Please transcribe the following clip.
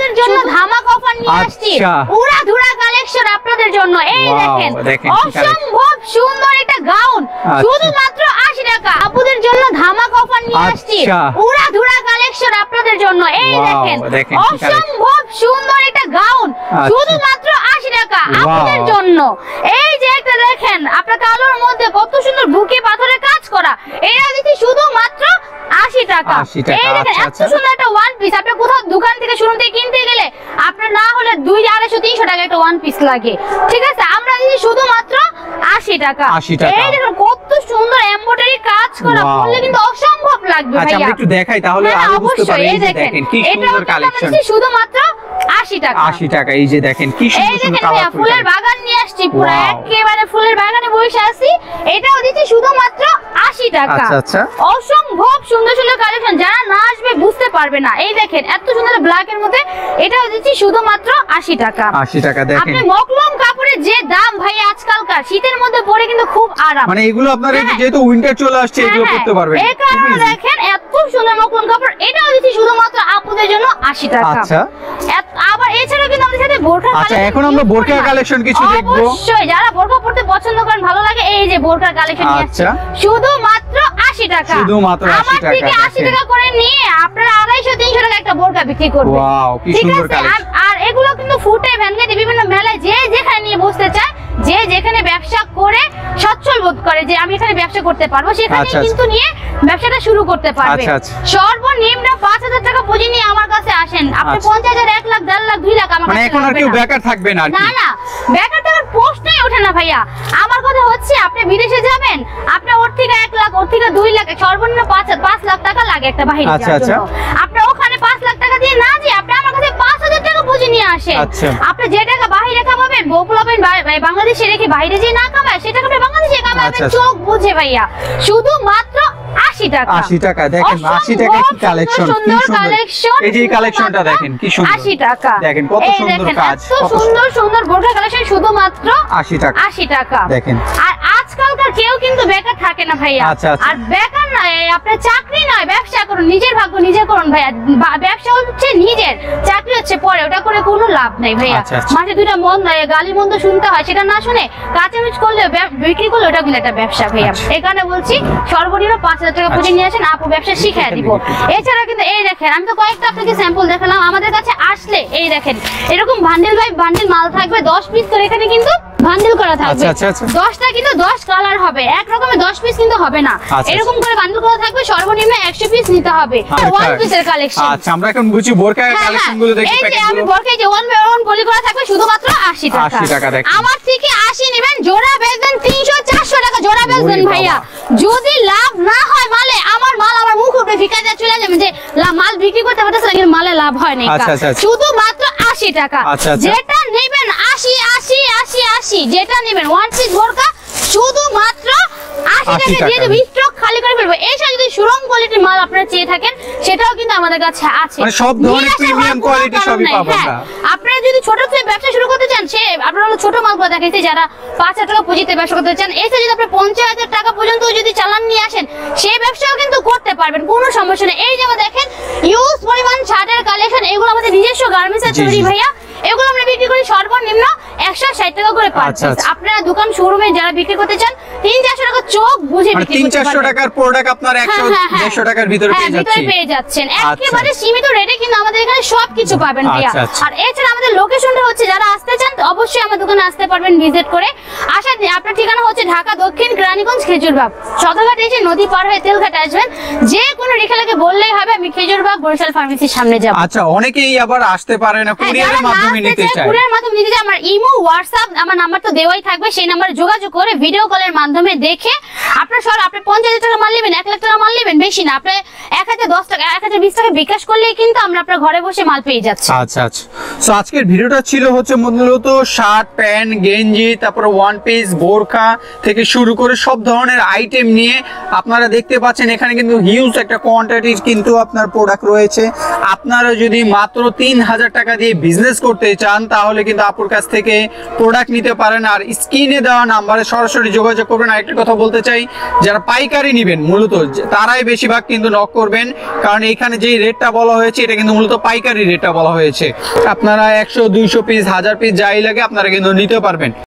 আপুদের জন্য ধামাকা অফার নিয়ে আসছি, উড়াধুরা কালেকশন আপনাদের জন্য। এই দেখেন অসম্ভব সুন্দর একটা গাউন, শুধুমাত্র 80 টাকা। আপুদের জন্য ধামাকা অফার নিয়ে আসছি, উড়াধুরা কালেকশন আপনাদের জন্য। এই দেখেন অসম্ভব সুন্দর একটা গাউন, শুধুমাত্র 80 টাকা আপুদের জন্য। এই যে একটা দেখেন আপনার কালোর মধ্যে কত সুন্দর বুকে পাথরের কাজ করা, এটা দিচ্ছি শুধুমাত্র 80 টাকা। এই দেখেন এত সুন্দর একটা ওয়ান পিস, আপনি কোথাও দোকান থেকে শুরু থেকে কিনতে গেলে আপনার না হলে 200-250-300 টাকা একটা ওয়ান পিস লাগে, ঠিক আছে? আমরা দিচ্ছি শুধুমাত্র 80 টাকা। এই দেখেন কত সুন্দর এমব্রয়ডারি কাজ করা, বললে কিন্তু অসম্ভব লাগবে ভাইয়া। আমরা একটু দেখাই তাহলে আরো বুঝতে পারবেন। এই দেখেন কি সুন্দর কালেকশন, শুধুমাত্র 80 টাকা। 80 টাকা। এই যে দেখেন কি সুন্দর সুন্দর কালারফুল ফুলের বাগান নিয়ে আসছি, পুরো একেবারে ফুলের বাগানে বসে আছি। এটাও দিচ্ছি শুধুমাত্র 80 টাকা। আচ্ছা, অসম্ভব সুন্দর সুন্দর কালেকশন, যারা না আসবে বুঝতে পারবে না। এই দেখেন এত সুন্দর ব্ল্যাক এর মধ্যে, এটাও দিচ্ছি শুধুমাত্র 80 টাকা। 80 টাকা। দেখেন আপনি মকলম কাপড়ের যে দাম ভাই আজকালকার শীতের মধ্যে পরে কিন্তু খুব আরাম, মানে এগুলো আপনারা যেহেতু উইন্টার চলে আসছে এগুলো করতে পারবেন। এই কারণে দেখেন এত সুন্দর মকলম কাপড়, এটাও দিচ্ছি শুধুমাত্র আপুদের জন্য 80 টাকা। আচ্ছা, আবার এছাড়া কিন্তু আমাদের সাথে বোরকা কালেকশন। আচ্ছা, এখন আমরা বোরকা কালেকশন কিছু দেখব। অবশ্যই যারা বোরকা পড়তে পছন্দ করেন, ভালো লাগে, এই যে বোরকা কালেকশন নিয়ে আসছে শুধুমাত্র 80 টাকা। শুধুমাত্র 80 টাকা। আমার থেকে 80 টাকা করে নিয়ে আপনারা 250-300 টাকা একটা বোরকা বিক্রি করবেন। ওয়াও, কি সুন্দর কালেকশন। আর এগুলো কিন্তু ফুটে ভ্যানগাড়ি বিভিন্ন মেলায় যে যেখানে নিয়ে বসতে চায়, যে যেখানে ব্যবসা করে সচ্ছল বোধ করে যে আমি এখানে ব্যবসা করতে পারবো, সেখানে কিন্তু নিয়ে ব্যবসাটা শুরু করতে পারবে। সর্বনিম্ন 5000 টাকা পুঁজি নিয়ে আমার কাছে আসেন। আপনি 50,000, 1 লাখ, 1.5 লাখ, 2 লাখ আমার কাছে এখন আর কেউ বেকার থাকবে না। না, বেকার থাকার প্রশ্নই ওঠে না ভাইয়া। আমার কথা হচ্ছে আপনি বিদেশে যাবেন, আপনি ওর থেকে 1 লাখ, ওর থেকে 2 লাখ, সর্বনিম্ন 5 লাখ টাকা লাগে একটা বাইরে যাওয়ার জন্য। আপনি ওখানে 5 লাখ টাকা দিয়ে না যে আপনি আমার কাছে 5000 টাকা পুঁজি নিয়ে আসেন। আপনি যে টাকা বাইরে কামাবেন, বউ পোলাবেন বাংলাদেশে রেখে বাইরে যে না কামায়, সেটা আপনি বাংলাদেশে কামাবেন চোখ বুঝে ভাইয়া। শুধুমাত্র 80 টাকা। 80 টাকা। দেখেন 80 টাকা কি কালেকশন, কি সুন্দর কালেকশন। এই যে কালেকশনটা দেখেন কি সুন্দর, 80 টাকা। দেখেন কত সুন্দর কাজ, কত সুন্দর সুন্দর বোরকা কালেকশন, শুধুমাত্র 80 টাকা। 80 টাকা। দেখেন আর আজকালকার কেউ কিন্তু বেকার থাকে না ভাইয়া। আর বেকার নয়, আপনার চাকরি নয়, ব্যবসা করুন, নিজের ভাগ্য নিজে করুন ভাইয়া। ব্যবসা হচ্ছে নিজের, চাকরি হচ্ছে পরে, ওটা করে কোনো লাভ নেই ভাইয়া। মাঝে দুইটা গালি মন্দ শুনতে হয়, সেটা না শুনে কাঁচামরিচ করলে বিক্রি করলে ওটা কিন্তু একটা ব্যবসা ভাইয়া। এখানে বলছি সর্বনিম্ন 5000 টাকা পুঁজি নিয়ে আসেন, আপু ব্যবসা শিখিয়ে দিব। এছাড়া কিন্তু এই দেখেন, আমি তো কয়েকটা আপনাকে স্যাম্পল দেখালাম। আমাদের কাছে আসলে এই দেখেন এরকম বান্ডেল বাই বান্ডেল মাল থাকবে, 10 পিস করে এখানে কিন্তু বান্ডেল করা থাকবে। 10টা কিন্তু 10 কালার হবে, এক রকমের 10 পিস কিন্তু হবে না, এরকম করে বান্ডেল করা থাকবে। সর্বনিম্ন 100 পিস নিতে হবে। ওয়ান পিসের কালেকশন। আচ্ছা, আমরা এখন বুঝি বোরকা কালেকশন গুলো দেখি। এই যে আমি বোরকায় যে ওয়ান বাই ওয়ান পলি করা থাকবে শুধুমাত্র 80 টাকা। 80 টাকা। দেখেন আমার থেকে 80 নেবেন, জোড়া বেচবেন 300-400 টাকা জোড়া বেচবেন ভাইয়া। যদি লাভ না হয় মালে, আমার মাল আমার মুখ উপরে ফিকা দিয়ে চলে যাবে যে মাল বিক্রি করতে পারতেছ না, মালে লাভ হয় না। শুধুমাত্র 80 টাকা। যেটা নেবেন 80 যেটা নেবেন ওয়ান পিস বোরকা শুধুমাত্র 80 টাকা দিয়ে দেব, স্টক খালি করে ফেলবো। এছাড়া যদি সুরং কোয়ালিটির মাল আপনারা চেয়ে থাকেন, সেটাও কিন্তু আমাদের কাছে আছে। মানে সব ধরনের প্রিমিয়াম কোয়ালিটি সবই পাবেন। আপনারা যদি ছোট থেকে ব্যবসা শুরু করতে চান, সে আপনারা ছোট মালগুলো দেখাইছে, যারা 5000 টাকা পুঁজিতে ব্যবসা করতে চান। এছাড়া যদি আপনি 50,000 টাকা পর্যন্ত যদি চালান নিয়ে আসেন, সেই ব্যবসাও কিন্তু করতে পারবেন, কোনো সমস্যা নেই। এই যেমন দেখেন ইউজ পরিমাণ শার্টের কালেকশন, এগুলো আমাদের নিজস্ব গার্মেন্টসের তৈরি ভাইয়া। এগুলো আমরা বিক্রি করি সর্বনিম্ন 160 টাকা করে পার পিস। আপনারা দোকান শোরুমে যারা বিক্রি করতে চান 300-400 টাকা চোখ বুঝে বিক্রি করতে পারবেন। 300 টাকার প্রোডাক্ট আপনারা 100-150 টাকার ভিতরে পেয়ে যাচ্ছেন। একেবারে সীমিত রেটে কিন্তু আমাদের এখানে সবকিছু পাবেন ভাইয়া। আর এছাড়া আমাদের লোকেশনটা হচ্ছে, যারা আসতে চান অবশ্যই আমার দোকানে আসতে পারবেন ভিজিট করে। আপনার ঠিকানা হচ্ছে ঢাকা দক্ষিণ কেরানীগঞ্জ খেজুরবাগ। সদরঘাট এসে নদী পার হয়ে তেলঘাট আসবেন, যে কোনো রিক্সাকে বললেই হবে আমি খেজুরবাগ বরিশাল ফার্মেসির সামনে যাব। আচ্ছা, অনেকেই আবার আসতে পারে না, কুরিয়ারের মাধ্যমে নিতে চায়। কুরিয়ারের মাধ্যমে নিতে চায়, আমার ইমো হোয়াটসঅ্যাপ আমার নাম্বার তো দেওয়াই থাকবে, সেই নম্বরে যোগাযোগ করে ভিডিও কলের মাধ্যমে দেখে আপনার আপনি 50,000 টাকা মাল নেবেন, 1 লাখ টাকা মাল নেবেন, বেশি না, আপনি 1010 টাকা 1020 টাকা বিকাশ করলেই কিন্তু আমরা আপনার ঘরে বসে মাল পেয়ে যাচ্ছি। আচ্ছা আচ্ছা। সো আজকের ভিডিওটা ছিল হচ্ছে মূলত শার্ট, প্যান্ট, গেঞ্জি, তারপর ওয়ান পিস, বোরকা থেকে শুরু করে সব ধরনের আইটেম নিয়ে আপনারা দেখতে পাচ্ছেন এখানে কিন্তু হিউজ একটা কোয়ান্টিটির কিন্তু আপনার প্রোডাক্ট রয়েছে। আপনারা যদি মাত্র 3000 টাকা দিয়ে বিজনেস করতে চান, তাহলে কিন্তু আপুর কাছ থেকে থেকে প্রোডাক্ট নিতে পারেন। আর স্ক্রিনে দেওয়া নাম্বারে সরাসরি যোগাযোগ করবেন। আরেকটা কথা বলতে চাই, যারা পাইকারি নেবেন মূলত তারাই বেশিরভাগ কিন্তু নক করবেন, কারণ এখানে যেই রেটটা বলা হয়েছে এটা কিন্তু মূলত পাইকারি রেটটা বলা হয়েছে। আপনারা 100 200 পিস 1000 পিস যাই লাগে আপনারা কিন্তু নিতে পারবেন।